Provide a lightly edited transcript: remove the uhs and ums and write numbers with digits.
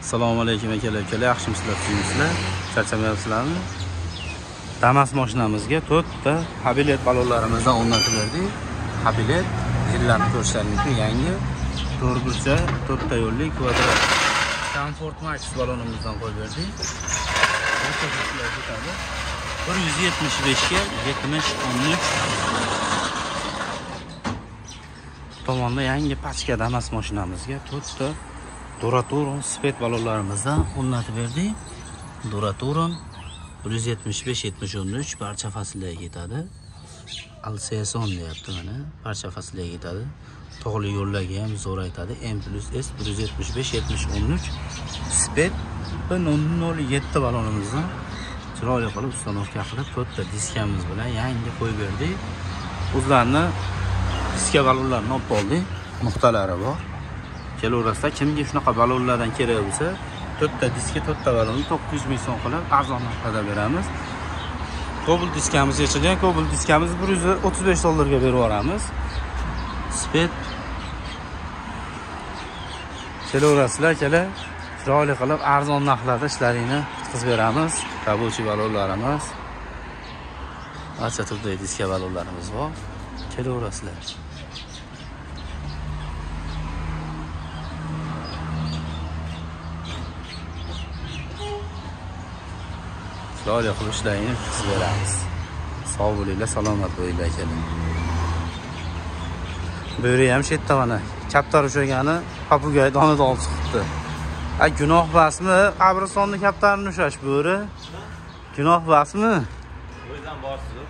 Assalomu alaykum akalar. Yaxshimisizlar, sizlar? Charchamayapsizlarmi? Damas mashinamizga 4 ta habilet balonlarimizdan o'rnatildi. Habilet yillarni ko'rsatishning yangi 4 ta yo'lli kvadrat. Comfort Max balonimizdan qo'yib berdik. 175 ga 70-13 tomonda yangi pachka Damas mashinamizga 4 ta Duraturon spet balonlarimizdan o'rnatib berdik. Duraturon 175-70-13 barcha fasllarga ketadi. Alseson deyapti mana, barcha fasllarga ketadi. Tog'li yo'llarga ham zo'r aytadi. M+S 175-70-13 spet 007 balonimizdan chiroyli qilib ustanovka qilib 4 ta diskamiz bilan yangi qo'yib berdik. O'zlarini diska balonlarini olib oldik. Nuqtalari bor. Kelaverasida kimga shunaqa balonlardan kerak bo'lsa, 4 ta diska, 4 ta balonni 900 ming so'm qilib arzon narxda beramiz. Kobalt diskamiz yechilgan, kobalt diskamiz 135 dollarga berib yuboramiz. Spet kelaverasizlar, chiroyli qilib arzon narxlarda ishlarini bitkazib beramiz. Rабочий balonlarimiz, barcha turdagi diska balonlarimiz bor. Kelaverasizlar. Chiroyli qilib ishlarini bitkazib beramiz. Sog' bo'linglar, salomat bo'linglar akalar. Bo'ri ham shetda mana kaptar ushagani papugay donada olib chiqibdi. Gunoh basmi? Qabristonni kaptarini ushash bo'ri. Gunoh basmi? O'zidan borsiz.